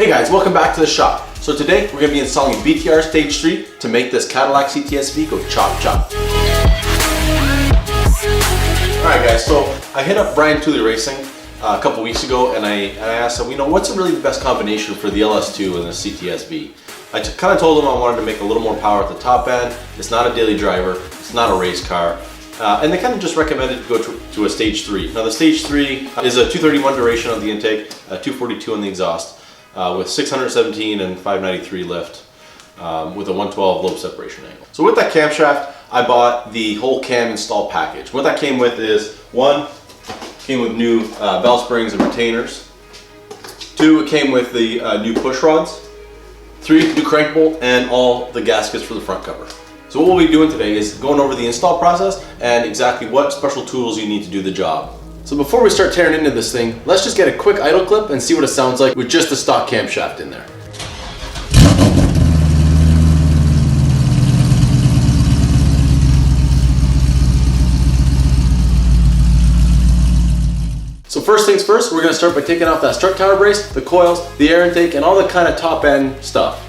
Hey guys, welcome back to the shop. So today we're going to be installing a BTR Stage 3 to make this Cadillac CTS-V go chop chop. Alright guys, so I hit up Brian Tooley Racing a couple weeks ago and I asked him, what's really the best combination for the LS2 and the CTS-V? I kind of told him I wanted to make a little more power at the top end. It's not a daily driver, it's not a race car. And they kind of just recommended to go to a Stage 3. Now the Stage 3 is a 231 duration on the intake, 242 on the exhaust. With 617 and 593 lift with a 112 lobe separation angle. So with that camshaft, I bought the whole cam install package. What that came with is, one, came with new bell springs and retainers. Two, it came with the new push rods. Three, new crank bolt and all the gaskets for the front cover. So what we'll be doing today is going over the install process and exactly what special tools you need to do the job. So before we start tearing into this thing, let's just get a quick idle clip and see what it sounds like with just the stock camshaft in there. So first things first, we're going to start by taking off that strut tower brace, the coils, the air intake, and all the kind of top end stuff.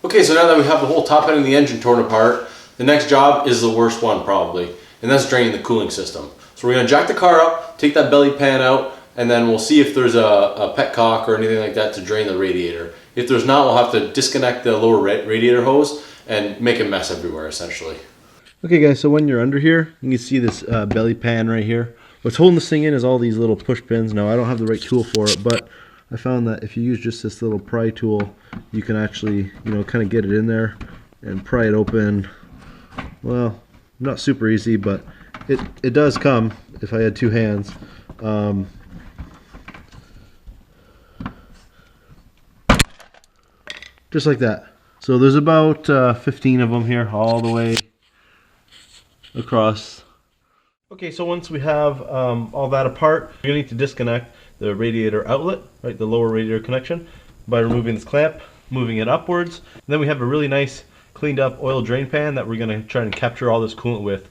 Okay, so now that we have the whole top end of the engine torn apart, the next job is the worst one probably, and that's draining the cooling system. So we're going to jack the car up, take that belly pan out, and then we'll see if there's a petcock or anything like that to drain the radiator. If there's not, we'll have to disconnect the lower radiator hose and make a mess everywhere essentially. Okay guys, so when you're under here, you can see this belly pan right here. What's holding this thing in is all these little push pins. Now I don't have the right tool for it, but I found that if you use just this little pry tool, you can actually, kind of get it in there and pry it open. Well, not super easy, but it does come if I had two hands. Just like that. So there's about 15 of them here all the way across. Okay, so once we have all that apart, you're going to need to disconnect the radiator outlet, right, the lower radiator connection, by removing this clamp, moving it upwards. And then we have a really nice cleaned up oil drain pan that we're going to try and capture all this coolant with.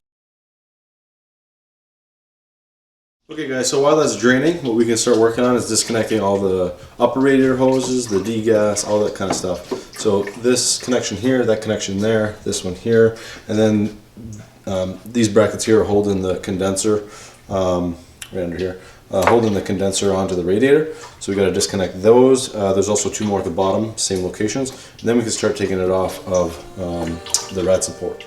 Okay guys, so while that's draining, what we can start working on is disconnecting all the upper radiator hoses, the degas, all that kind of stuff. So this connection here, that connection there, this one here, and then these brackets here are holding the condenser right under here. Holding the condenser onto the radiator, so we got to disconnect those. There's also two more at the bottom, same locations, and then we can start taking it off of the rad support.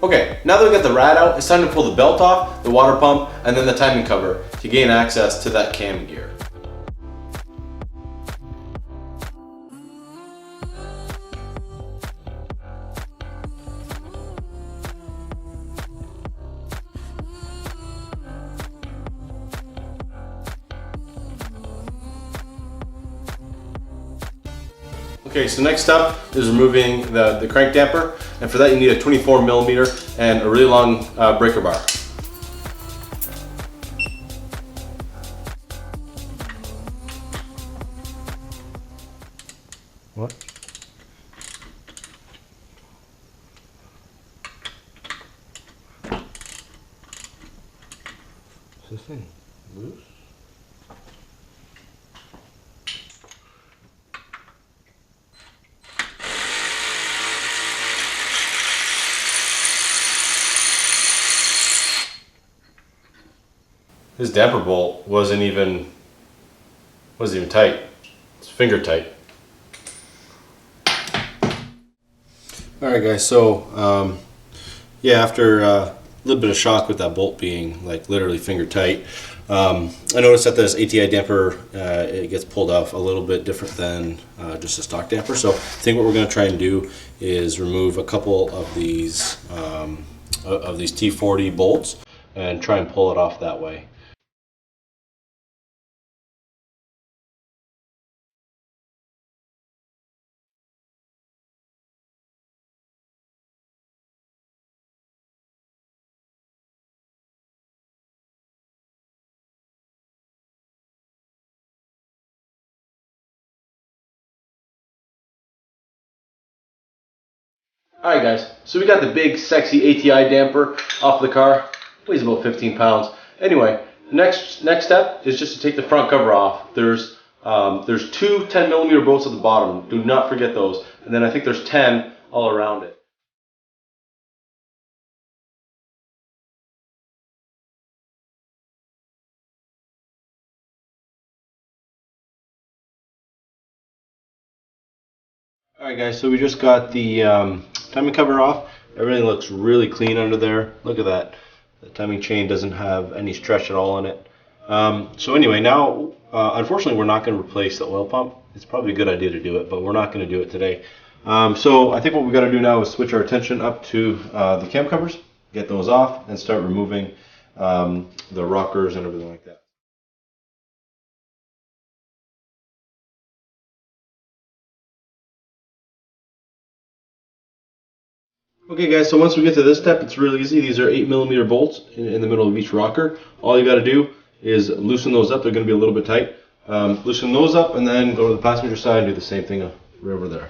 Okay, now that we got the rad out, it's time to pull the belt off, the water pump, and then the timing cover to gain access to that cam gear. Okay, so next up is removing the crank damper, and for that you need a 24mm and a really long breaker bar. What? Is this thing loose? His damper bolt wasn't even tight. It's finger tight. All right, guys. So yeah, after a little bit of shock with that bolt being like literally finger tight, I noticed that this ATI damper it gets pulled off a little bit different than just a stock damper. So I think what we're going to try and do is remove a couple of these T40 bolts and try and pull it off that way. Alright guys, so we got the big sexy ATI damper off the car. Weighs about 15 pounds. Anyway, next step is just to take the front cover off. There's two 10mm bolts at the bottom. Do not forget those. And then I think there's 10 all around it. Alright guys, so we just got the timing cover off. Everything looks really clean under there. Look at that. The timing chain doesn't have any stretch at all on it. So anyway, now unfortunately we're not going to replace the oil pump. It's probably a good idea to do it, but we're not going to do it today. So I think what we've got to do now is switch our attention up to the cam covers, get those off, and start removing the rockers and everything like that. Okay guys, so once we get to this step, it's really easy. These are 8mm bolts in the middle of each rocker. All you got to do is loosen those up. They're going to be a little bit tight. Loosen those up and then go to the passenger side and do the same thing right over there.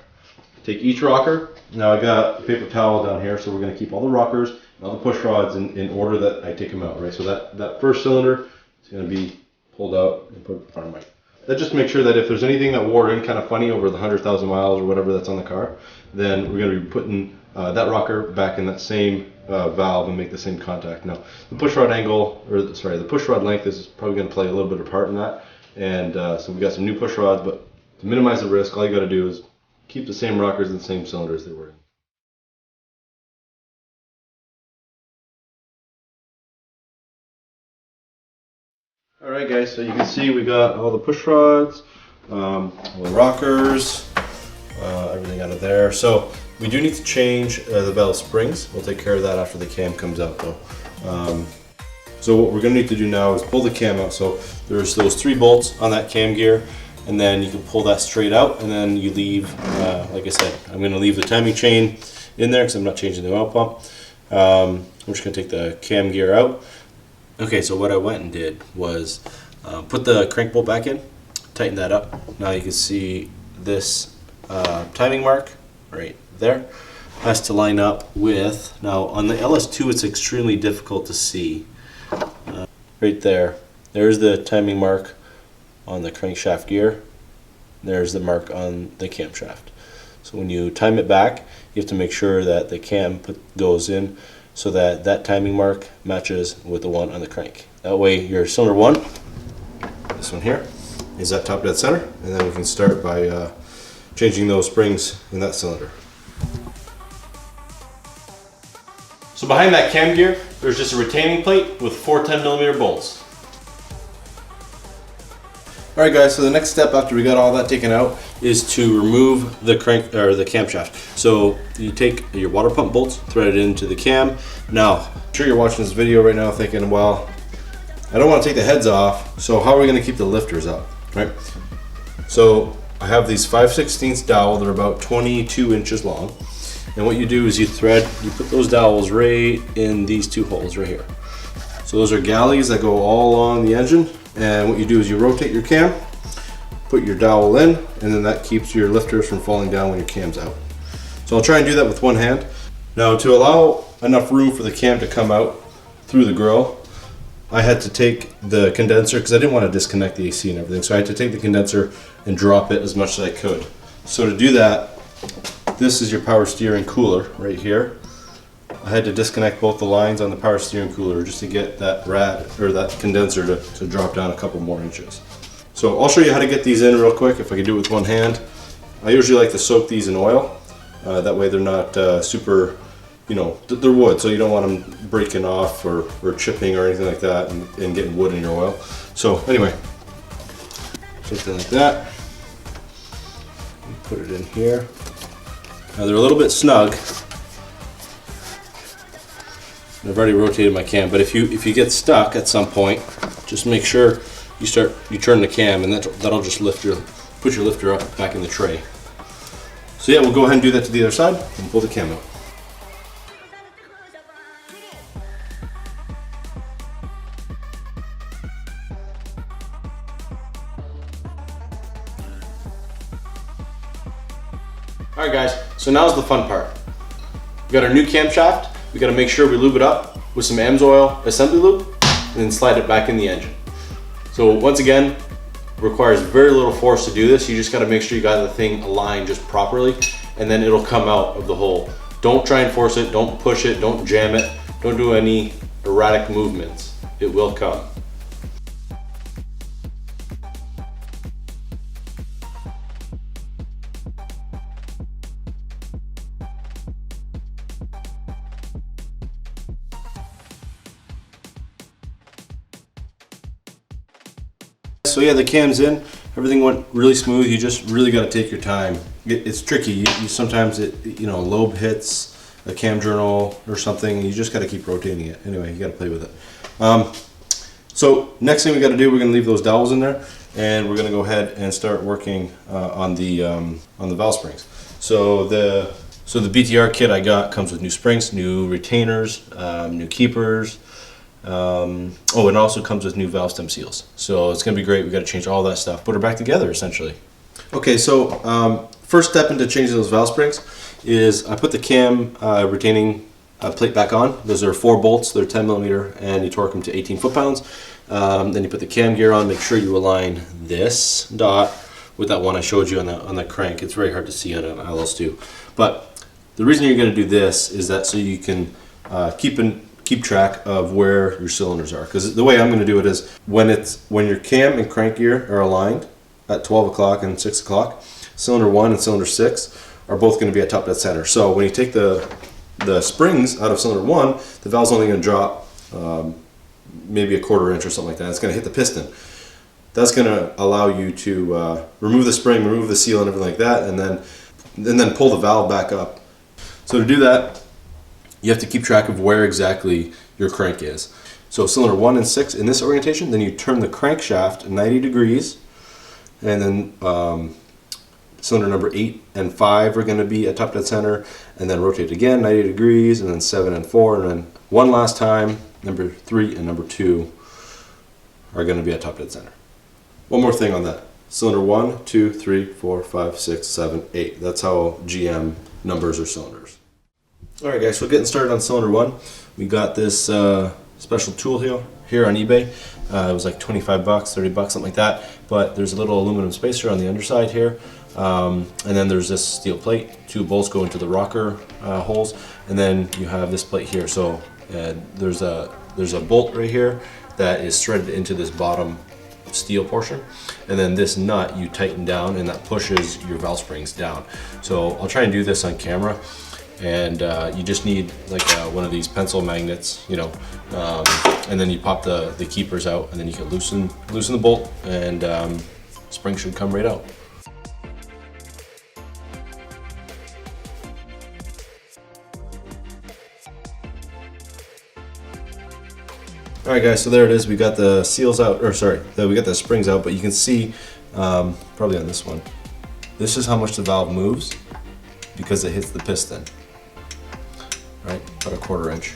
Take each rocker. Now I got a paper towel down here, so we're going to keep all the rockers and all the push rods in order that I take them out, right? So that first cylinder is going to be pulled out and put in front of my. That just makes sure that if there's anything that wore in kind of funny over the 100,000 miles or whatever that's on the car, then we're going to be putting that rocker back in that same valve and make the same contact. Now, the push rod angle, or sorry, the push rod length is probably going to play a little bit of part in that. And so we've got some new push rods, but to minimize the risk, all you got to do is keep the same rockers and the same cylinders they were in. Alright guys, so you can see we got all the push rods, all the rockers, everything out of there. So we do need to change the valve springs. We'll take care of that after the cam comes out though. So what we're going to need to do now is pull the cam out. So there's those 3 bolts on that cam gear, and then you can pull that straight out, and then you leave, like I said, I'm going to leave the timing chain in there because I'm not changing the oil pump. I'm just going to take the cam gear out. Okay, so what I went and did was put the crank bolt back in, tighten that up. Now you can see this timing mark right there has to line up with, now on the LS2 it's extremely difficult to see. Right there, there's the timing mark on the crankshaft gear, there's the mark on the camshaft. So when you time it back, you have to make sure that the cam goes in so that that timing mark matches with the one on the crank. That way your cylinder 1, this one here, is at top dead center, and then we can start by changing those springs in that cylinder. So behind that cam gear, there's just a retaining plate with 4 10mm bolts. Alright guys, so the next step after we got all that taken out is to remove the crank or the camshaft. So you take your water pump bolts, thread it into the cam. Now, I'm sure you're watching this video right now thinking, well, I don't want to take the heads off, so how are we going to keep the lifters up, right? So I have these 5/16 dowel, they're about 22 inches long. And what you do is you put those dowels right in these 2 holes right here. So those are galleys that go all along the engine. And what you do is you rotate your cam, put your dowel in, and then that keeps your lifters from falling down when your cam's out. So I'll try and do that with one hand. Now to allow enough room for the cam to come out through the grill, I had to take the condenser, because I didn't want to disconnect the AC and everything, so I had to take the condenser and drop it as much as I could. So to do that, this is your power steering cooler right here. I had to disconnect both the lines on the power steering cooler just to get that that condenser to drop down a couple more inches. So I'll show you how to get these in real quick if I can do it with one hand. I usually like to soak these in oil. That way they're not super, they're wood, so you don't want them breaking off or chipping or anything like that and getting wood in your oil. So anyway, something like that. Put it in here. Now they're a little bit snug. I've already rotated my cam, but if you get stuck at some point, just make sure you turn the cam, and that'll just put your lifter up back in the tray. So yeah, we'll go ahead and do that to the other side and pull the cam out. Alright guys, so now's the fun part. We got our new camshaft. We got to make sure we lube it up with some AMSOIL assembly lube and then slide it back in the engine. So once again, requires very little force to do this. You just got to make sure you got the thing aligned just properly, and then it'll come out of the hole. Don't try and force it, don't push it, don't jam it, don't do any erratic movements. It will come. So yeah, the cam's in. Everything went really smooth. You just really got to take your time. It's tricky. You sometimes a lobe hits a cam journal or something. You just got to keep rotating it. Anyway, you got to play with it. So next thing we got to do, we're going to leave those dowels in there, and we're going to go ahead and start working on the valve springs. So the BTR kit I got comes with new springs, new retainers, new keepers. Oh, it also comes with new valve stem seals. So it's going to be great. We got to change all that stuff, put her back together essentially. Okay, so first step into changing those valve springs is I put the cam retaining plate back on. Those are 4 bolts, they're 10 millimeter, and you torque them to 18 foot-pounds. Then you put the cam gear on, make sure you align this dot with that one I showed you on the crank. It's very hard to see on an LS2. But the reason you're going to do this is that so you can keep track of where your cylinders are. Because the way I'm going to do it is when your cam and crank gear are aligned at 12 o'clock and 6 o'clock, cylinder 1 and cylinder 6 are both going to be at top dead center. So when you take the springs out of cylinder 1, the valve's only going to drop maybe a 1/4 inch or something like that. It's going to hit the piston. That's going to allow you to remove the spring, remove the seal and everything like that, and then pull the valve back up. So to do that, you have to keep track of where exactly your crank is. So cylinder 1 and 6 in this orientation, then you turn the crankshaft 90 degrees, and then cylinder number 8 and 5 are going to be at top dead center, and then rotate again 90 degrees, and then 7 and 4, and then one last time, number 3 and number 2 are going to be at top dead center. One more thing on that. Cylinder 1, 2, 3, 4, 5, 6, 7, 8. That's how GM numbers or cylinders. Alright guys, so getting started on cylinder 1, we got this special tool here on eBay. It was like 25 bucks, 30 bucks, something like that. But there's a little aluminum spacer on the underside here. And then there's this steel plate. 2 bolts go into the rocker holes. And then you have this plate here. So there's a bolt right here that is threaded into this bottom steel portion. And then this nut you tighten down, and that pushes your valve springs down. So I'll try and do this on camera. And you just need like one of these pencil magnets, and then you pop the keepers out, and then you can loosen the bolt, and spring should come right out. Alright guys, so there it is. We got the seals out, or sorry, we got the springs out, but you can see, probably on this one, this is how much the valve moves because it hits the piston. Right, about a 1/4 inch.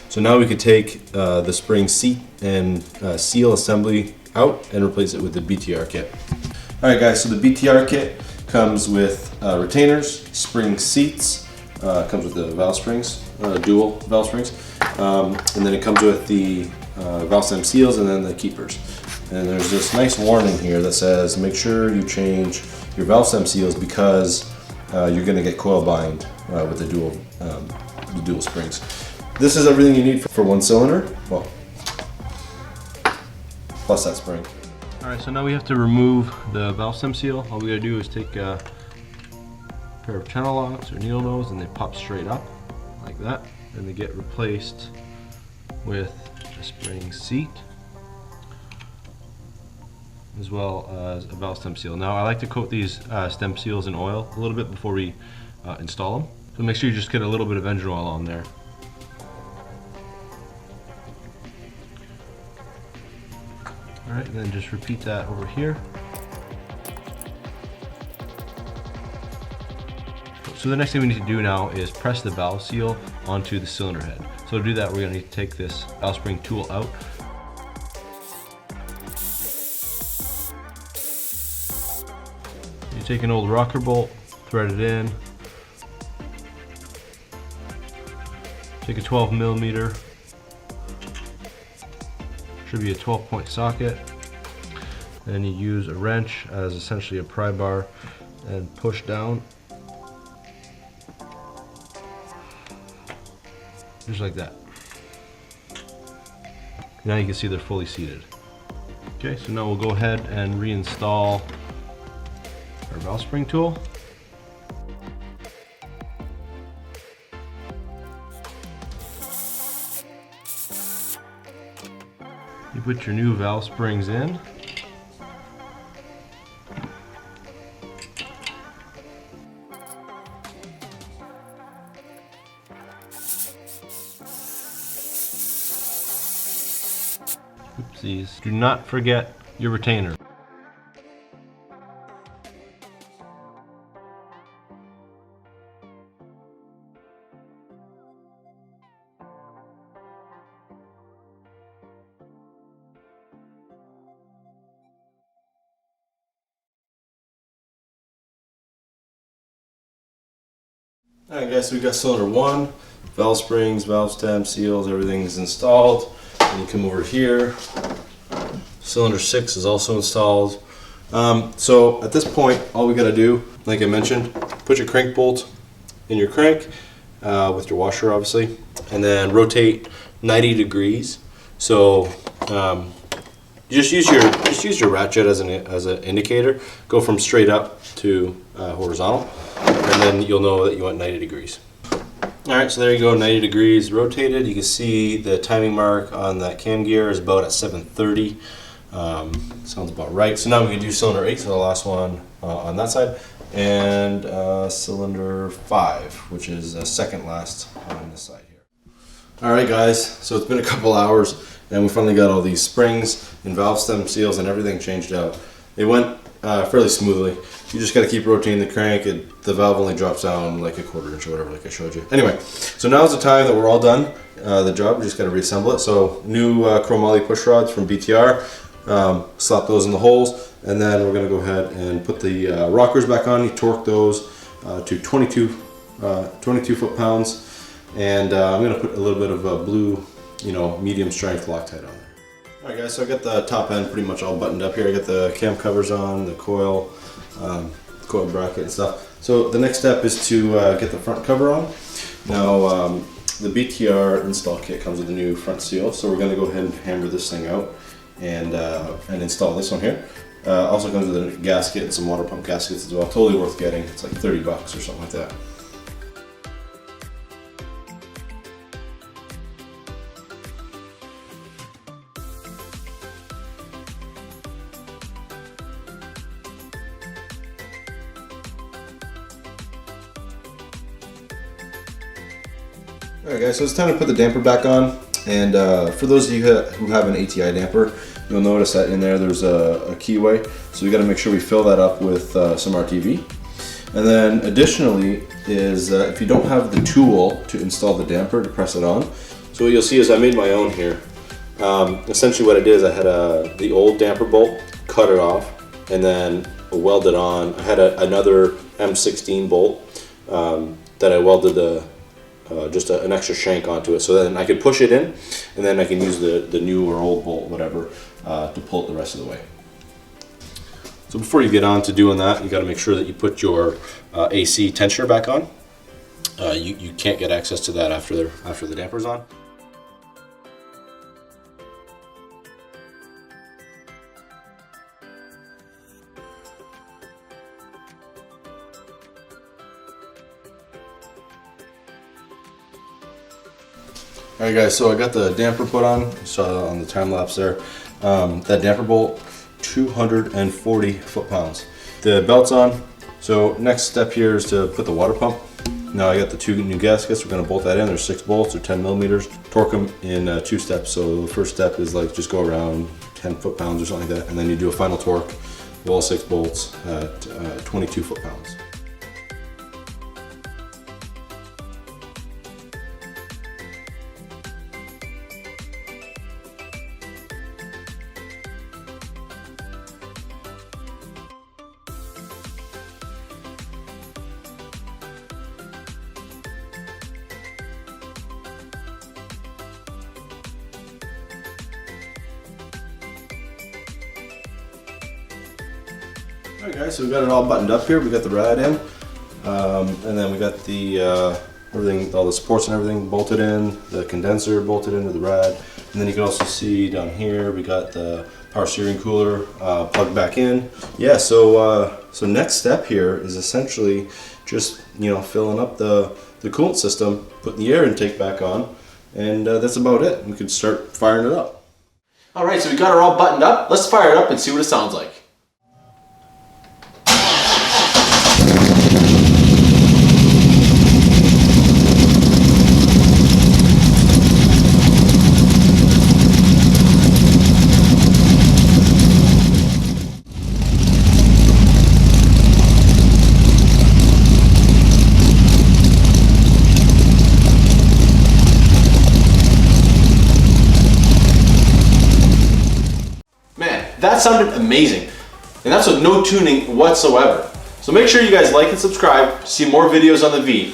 So now we could take the spring seat and seal assembly out and replace it with the BTR kit. Alright guys, so the BTR kit comes with retainers, spring seats, comes with the valve springs, dual valve springs, and then it comes with the valve stem seals and then the keepers. And there's this nice warning here that says make sure you change your valve stem seals because you're going to get coil bind with the dual springs. This is everything you need for one cylinder, well, plus that spring. Alright, so now we have to remove the valve stem seal. All we gotta do is take a pair of channel locks or needle nose, and they pop straight up like that, and they get replaced with a spring seat as well as a valve stem seal. Now I like to coat these stem seals in oil a little bit before we install them. So make sure you just get a little bit of engine oil on there. Alright, and then just repeat that over here. So the next thing we need to do now is press the valve seal onto the cylinder head. So to do that, we're going to need to take this valve spring tool out. You take an old rocker bolt, thread it in, Take a 12 millimeter, should be a 12-point socket, and you use a wrench as essentially a pry bar and push down just like that. Now you can see they're fully seated. Okay, so now we'll go ahead and reinstall our valve spring tool. You put your new valve springs in. Oopsies. Do not forget your retainer. Alright guys, so we got cylinder 1, valve springs, valve stem, seals, everything is installed. And you come over here, cylinder 6 is also installed. So at this point, all we got to do, like I mentioned, put your crank bolt in your crank with your washer obviously, and then rotate 90 degrees. So you just use your ratchet as an indicator. Go from straight up to horizontal, and then you'll know that you want 90 degrees. Alright, so there you go, 90 degrees rotated. You can see the timing mark on that cam gear is about at 7:30. Sounds about right. So now we can do cylinder 8, so the last one on that side, and cylinder 5, which is second last on this side here. Alright guys, so it's been a couple hours and we finally got all these springs and valve stem seals and everything changed out. It went fairly smoothly. You just got to keep rotating the crank. The valve only drops down like a 1/4 inch or whatever, like I showed you. Anyway, so now's the time that we're all done the job. We just got to reassemble it. So new chromoly push rods from BTR. Slap those in the holes, and then we're going to go ahead and put the rockers back on. You torque those to 22 foot-pounds, and I'm going to put a little bit of blue, medium strength Loctite on there. Alright guys, so I got the top end pretty much all buttoned up here. I got the cam covers on, the coil bracket and stuff. So the next step is to get the front cover on. Now the BTR install kit comes with a new front seal, so we're going to go ahead and hammer this thing out and install this one here. Also comes with a gasket and some water pump gaskets as well. Totally worth getting. It's like 30 bucks or something like that. Alright guys, so it's time to put the damper back on, and for those of you who have an ATI damper, you'll notice that in there's a keyway, so we got to make sure we fill that up with some RTV. And then additionally is if you don't have the tool to install the damper to press it on, so what you'll see is I made my own here. Essentially what I did is I had the old damper bolt, cut it off, and then welded on. I had another M16 bolt that I welded just an extra shank onto it, so then I could push it in, and then I can use the new or old bolt, whatever, to pull it the rest of the way. So before you get on to doing that, you got to make sure that you put your AC tensioner back on. You can't get access to that after the damper's on. Alright guys, so I got the damper put on, you saw on the time lapse there. That damper bolt, 240 foot-pounds. The belt's on, so next step here is to put the water pump. Now I got the 2 new gaskets, we're going to bolt that in. There's 6 bolts, they're 10 millimeters. Torque them in 2 steps, so the first step is like just go around 10 foot-pounds or something like that, and then you do a final torque of all 6 bolts at 22 foot-pounds. Alright guys, so we got it all buttoned up here. We got the rad in, and then we got the everything, all the supports and everything bolted in, the condenser bolted into the rad, and then you can also see down here we got the power steering cooler plugged back in. Yeah, so next step here is essentially just filling up the coolant system, putting the air intake back on, and that's about it. We could start firing it up. All right, so we got it all buttoned up. Let's fire it up and see what it sounds like. That sounded amazing, and that's with no tuning whatsoever. So make sure you guys like and subscribe to see more videos on the V.